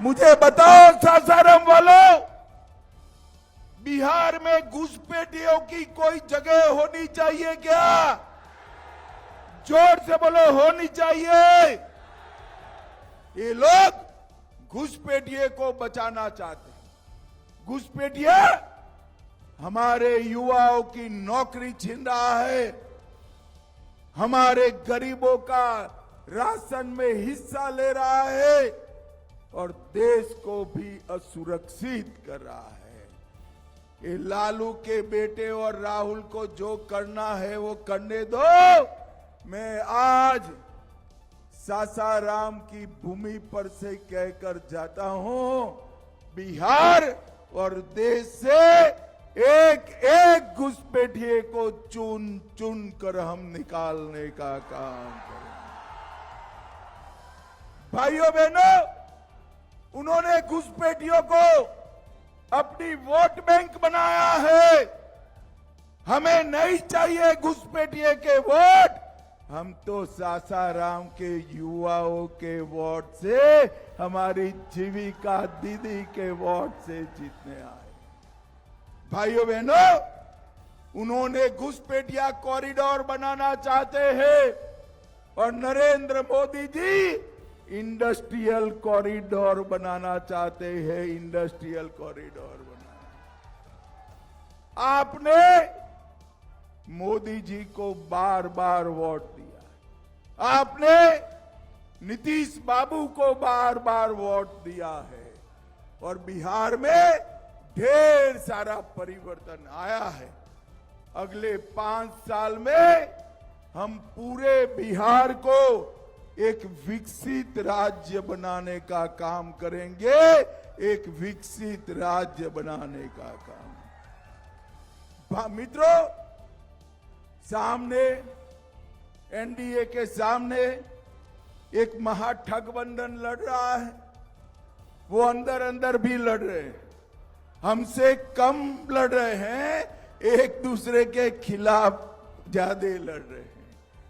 मुझे बताओ सासाराम वालों, बिहार में घुसपैठियों की कोई जगह होनी चाहिए क्या? जोर से बोलो, होनी चाहिए। ये लोग घुसपैठिए को बचाना चाहते हैं। घुसपैठिया हमारे युवाओं की नौकरी छीन रहा है, हमारे गरीबों का राशन में हिस्सा ले रहा है और देश को भी असुरक्षित कर रहा है। ये लालू के बेटे और राहुल को जो करना है वो करने दो। मैं आज सासाराम की भूमि पर से कहकर जाता हूं, बिहार और देश से एक एक घुसपैठिए को चुन चुन कर हम निकालने का काम करेंगे। भाइयों बहनों, उन्होंने घुसपैठियों को अपनी वोट बैंक बनाया है। हमें नहीं चाहिए घुसपैठिए के वोट, हम तो सासाराम के युवाओं के वोट से, हमारी जीविका दीदी के वोट से जीतने आए। भाइयों बहनों, उन्होंने घुसपैठिया कॉरिडोर बनाना चाहते हैं और नरेंद्र मोदी जी इंडस्ट्रियल कॉरिडोर बनाना चाहते हैं। इंडस्ट्रियल कॉरिडोर बनाना, आपने मोदी जी को बार बार वोट दिया, आपने नीतीश बाबू को बार बार वोट दिया है और बिहार में ढेर सारा परिवर्तन आया है। अगले 5 साल में हम पूरे बिहार को एक विकसित राज्य बनाने का काम करेंगे, एक विकसित राज्य बनाने का काम। मित्रों, सामने एनडीए के सामने एक महागठबंधन लड़ रहा है। वो अंदर अंदर भी लड़ रहे हैं, हमसे कम लड़ रहे हैं, एक दूसरे के खिलाफ ज्यादा लड़ रहे हैं।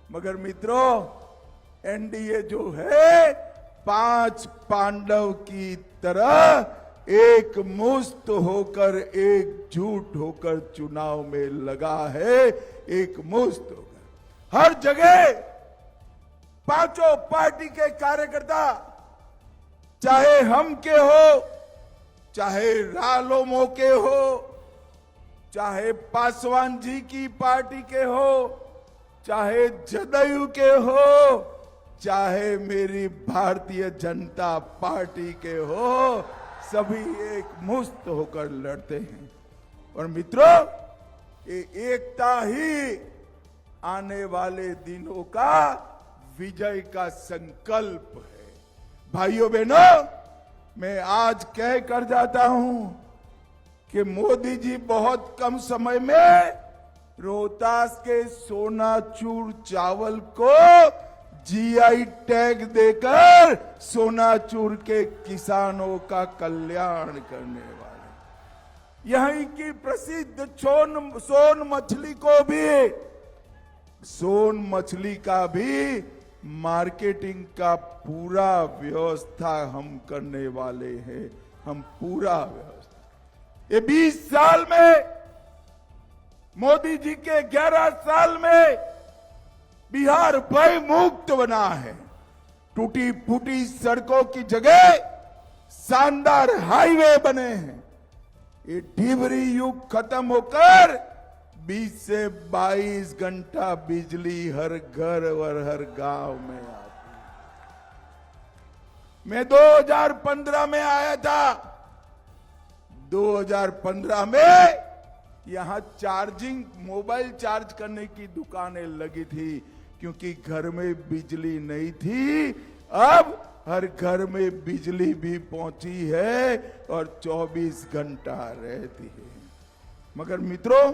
मगर मित्रों, एनडीए जो है 5 पांडव की तरह एक मुस्त होकर, एकजुट होकर चुनाव में लगा है। एक मुस्त होकर हर जगह पांचों पार्टी के कार्यकर्ता, चाहे हम के हो, चाहे रालोमो के हो, चाहे पासवान जी की पार्टी के हो, चाहे जदयू के हो, चाहे मेरी भारतीय जनता पार्टी के हो, सभी एक मुस्त होकर लड़ते हैं। और मित्रों, ये एकता ही आने वाले दिनों का विजय का संकल्प है। भाइयों बहनों, मैं आज कह कर जाता हूं कि मोदी जी बहुत कम समय में रोहतास के सोनाचूर चावल को जीआई टैग देकर सोनाचूर के किसानों का कल्याण करने वाले, यहीं की प्रसिद्ध सोन मछली को भी, सोन मछली का भी मार्केटिंग का पूरा व्यवस्था हम करने वाले हैं। हम पूरा व्यवस्था, ये 20 साल में, मोदी जी के 11 साल में बिहार भय मुक्त बना है। टूटी फूटी सड़कों की जगह शानदार हाईवे बने हैं। ये डिबरी युग खत्म होकर 20 से 22 घंटा बिजली हर घर और हर गांव में आती है। मैं 2015 में आया था। 2015 में यहां चार्जिंग, मोबाइल चार्ज करने की दुकानें लगी थी, क्योंकि घर में बिजली नहीं थी। अब हर घर में बिजली भी पहुंची है और 24 घंटा रहती है। मगर मित्रों,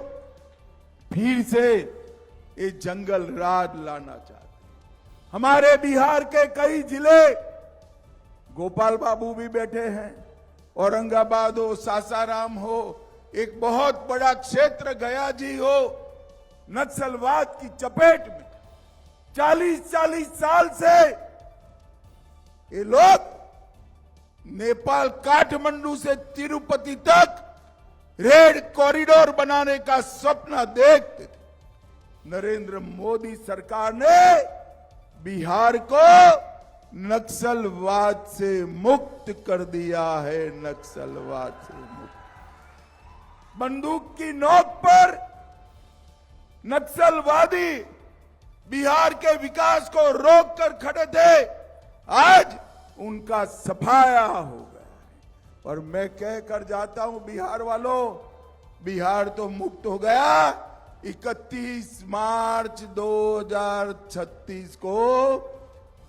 फिर से ये जंगल राज लाना चाहते। हमारे बिहार के कई जिले, गोपाल बाबू भी बैठे हैं, औरंगाबाद हो, सासाराम हो, एक बहुत बड़ा क्षेत्र गया जी हो, नक्सलवाद की चपेट में 40-40 साल से ये लोग नेपाल काठमांडू से तिरुपति तक रेड कॉरिडोर बनाने का सपना देखते थे। नरेंद्र मोदी सरकार ने बिहार को नक्सलवाद से मुक्त कर दिया है, नक्सलवाद से मुक्त। बंदूक की नोक पर नक्सलवादी बिहार के विकास को रोक कर खड़े थे, आज उनका सफाया हो गया। और मैं कह कर जाता हूं बिहार वालों, बिहार तो मुक्त हो गया। 31 मार्च 2036 को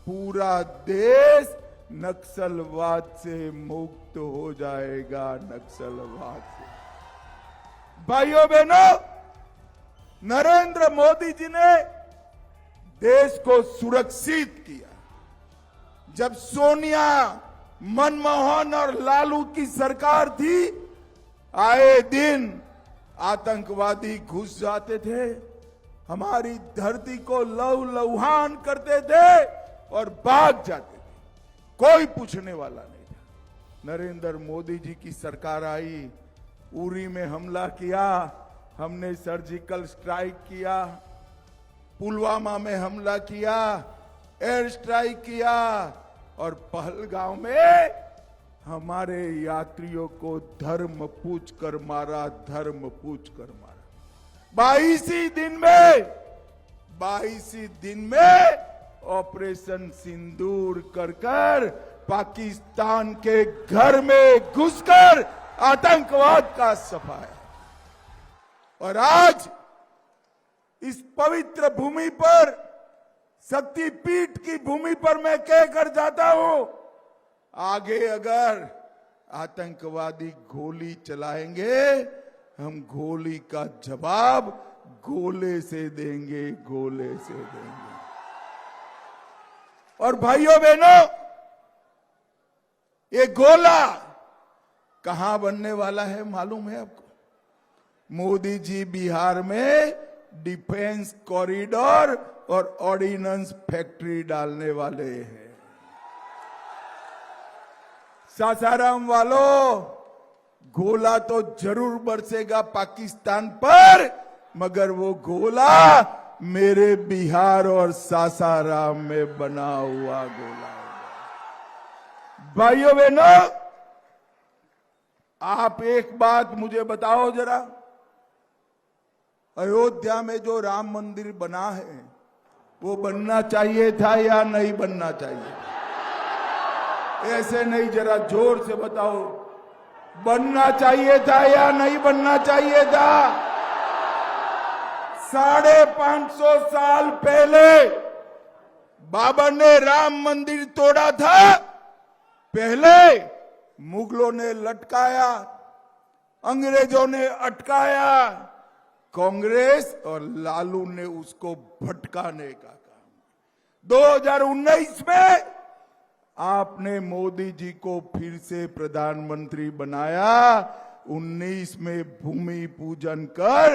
पूरा देश नक्सलवाद से मुक्त हो जाएगा, नक्सलवाद से। भाइयों बहनों, नरेंद्र मोदी जी ने देश को सुरक्षित किया। जब सोनिया, मनमोहन और लालू की सरकार थी, आए दिन आतंकवादी घुस जाते थे, हमारी धरती को लहूलुहान करते थे और भाग जाते थे, कोई पूछने वाला नहीं था। नरेंद्र मोदी जी की सरकार आई, उरी में हमला किया, हमने सर्जिकल स्ट्राइक किया, पुलवामा में हमला किया, एयर स्ट्राइक किया और पहलगांव में हमारे यात्रियों को धर्म पूछ कर मारा, धर्म पूछ कर मारा। 22 ही दिन में ऑपरेशन सिंदूर कर पाकिस्तान के घर में घुसकर आतंकवाद का सफाया। और आज इस पवित्र भूमि पर, शक्तिपीठ की भूमि पर मैं कहकर जाता हूं, आगे अगर आतंकवादी गोली चलाएंगे, हम गोली का जवाब गोले से देंगे, गोले से देंगे। और भाइयों बहनों, ये गोला कहां बनने वाला है मालूम है आपको? मोदी जी बिहार में डिफेंस कॉरिडोर और ऑर्डिनेंस फैक्ट्री डालने वाले हैं। सासाराम वालों, गोला तो जरूर बरसेगा पाकिस्तान पर, मगर वो गोला मेरे बिहार और सासाराम में बना हुआ गोला है। भाइयों बहनों, आप एक बात मुझे बताओ जरा, अयोध्या में जो राम मंदिर बना है वो बनना चाहिए था या नहीं बनना चाहिए? ऐसे नहीं, जरा जोर से बताओ, बनना चाहिए था या नहीं बनना चाहिए था? 550 साल पहले बाबर ने राम मंदिर तोड़ा था। पहले मुगलों ने लटकाया, अंग्रेजों ने अटकाया, कांग्रेस और लालू ने उसको भटकाने का काम। 2019 में आपने मोदी जी को फिर से प्रधानमंत्री बनाया। 19 में भूमि पूजन कर,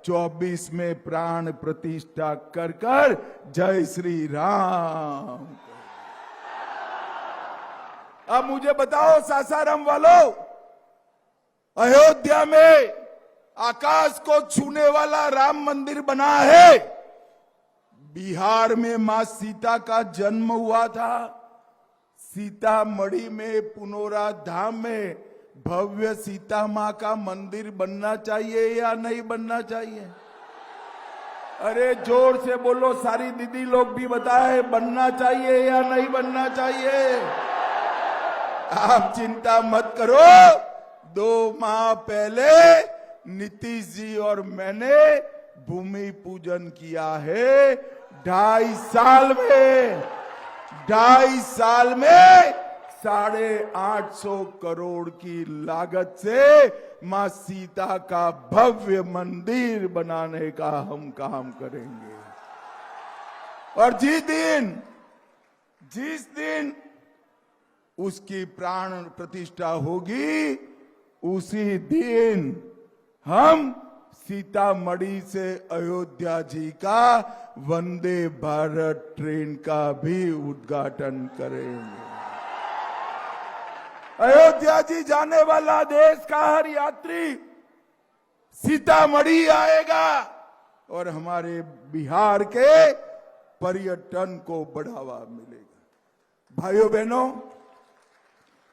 24 में प्राण प्रतिष्ठा कर जय श्री राम। अब मुझे बताओ सासाराम वालों, अयोध्या में आकाश को छूने वाला राम मंदिर बना है। बिहार में मां सीता का जन्म हुआ था। सीतामढ़ी में पुनौरा धाम में भव्य सीता मां का मंदिर बनना चाहिए या नहीं बनना चाहिए? अरे जोर से बोलो, सारी दीदी लोग भी बताए, बनना चाहिए या नहीं बनना चाहिए? आप चिंता मत करो, 2 माह पहले नीतीश जी और मैंने भूमि पूजन किया है। 2.5 साल में 850 करोड़ की लागत से मां सीता का भव्य मंदिर बनाने का हम काम करेंगे। और जिस दिन उसकी प्राण प्रतिष्ठा होगी, उसी दिन हम सीतामढ़ी से अयोध्या जी का वंदे भारत ट्रेन का भी उद्घाटन करेंगे। अयोध्या जी जाने वाला देश का हर यात्री सीतामढ़ी आएगा और हमारे बिहार के पर्यटन को बढ़ावा मिलेगा। भाइयों बहनों,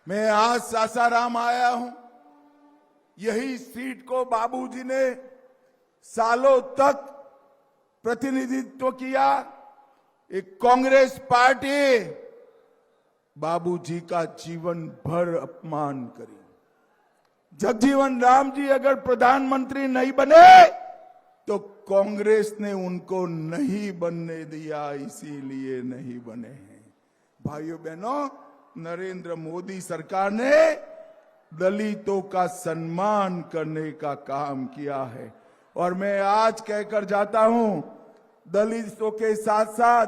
मैं आज सासाराम आया हूं। यही सीट को बाबूजी ने सालों तक प्रतिनिधित्व किया। एक कांग्रेस पार्टी बाबूजी का जीवन भर अपमान करी। जगजीवन राम जी अगर प्रधानमंत्री नहीं बने तो कांग्रेस ने उनको नहीं बनने दिया, इसीलिए नहीं बने हैं। भाइयों बहनों, नरेंद्र मोदी सरकार ने दलितों का सम्मान करने का काम किया है और मैं आज कहकर जाता हूं, दलितों के साथ साथ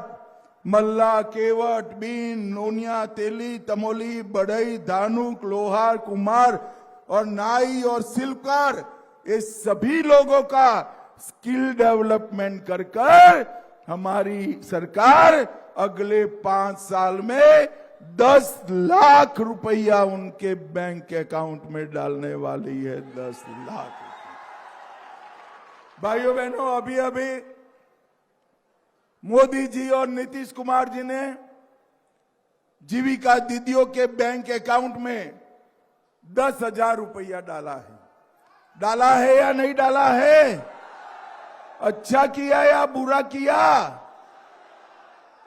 मल्ला, केवट, बीन, नोनिया, तेली, तमोली, बढ़ई, धानुक, लोहार, कुम्हार और नाई और शिल्पकार, ये सभी लोगों का स्किल डेवलपमेंट कर हमारी सरकार अगले 5 साल में 10 लाख रुपया उनके बैंक अकाउंट में डालने वाली है। 10 लाख। भाइयों बहनों, अभी मोदी जी और नीतीश कुमार जी ने जीविका दीदियों के बैंक अकाउंट में 10,000 रुपया डाला है या नहीं डाला है? अच्छा किया या बुरा किया?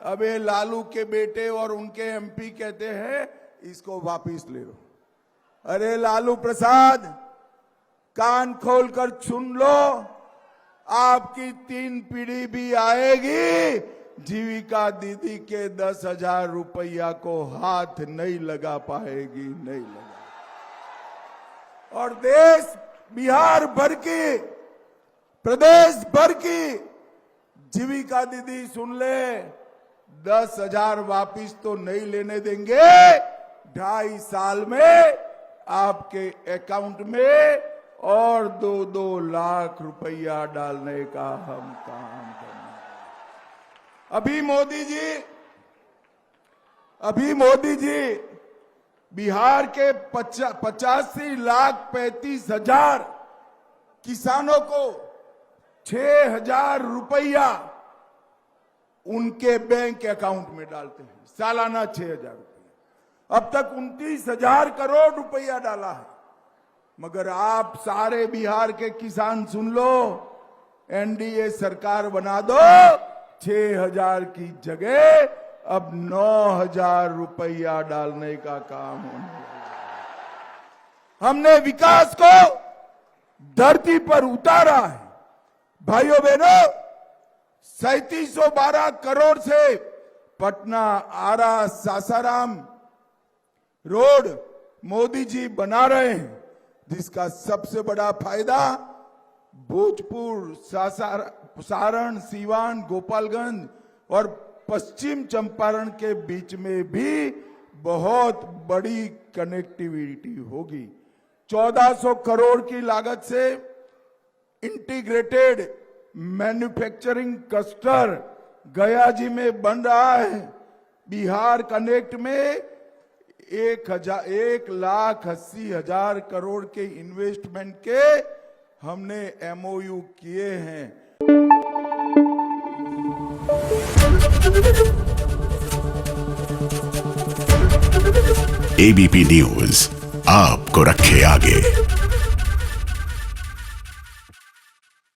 अब ये लालू के बेटे और उनके एमपी कहते हैं इसको वापिस ले लो। अरे लालू प्रसाद, कान खोलकर सुन लो, आपकी 3 पीढ़ी भी आएगी, जीविका दीदी के 10,000 रुपया को हाथ नहीं लगा पाएगी, नहीं लगा। और देश बिहार भर की, प्रदेश भर की जीविका दीदी सुन ले, 10,000 वापिस तो नहीं लेने देंगे। 2.5 साल में आपके अकाउंट में और 2-2 लाख रुपया डालने का हम काम करेंगे। अभी मोदी जी बिहार के 85,35,000 किसानों को 6,000 रुपया उनके बैंक अकाउंट में डालते हैं, सालाना 6,000 रुपया। अब तक 29,000 करोड़ रुपया डाला है। मगर आप सारे बिहार के किसान सुन लो, एनडीए सरकार बना दो, 6,000 की जगह अब 9,000 रुपया डालने का काम होने लगा। हमने विकास को धरती पर उतारा है। भाइयों बहनों, 3712 करोड़ से पटना, आरा, सासाराम रोड मोदी जी बना रहे हैं, जिसका सबसे बड़ा फायदा भोजपुर, सारण, सीवान, गोपालगंज और पश्चिम चंपारण के बीच में भी बहुत बड़ी कनेक्टिविटी होगी। 1400 करोड़ की लागत से इंटीग्रेटेड मैन्युफैक्चरिंग क्लस्टर गया जी में बन रहा है। बिहार कनेक्ट में 1,80,000 करोड़ के इन्वेस्टमेंट के हमने MOU किए हैं। ABP न्यूज आपको रखे आगे।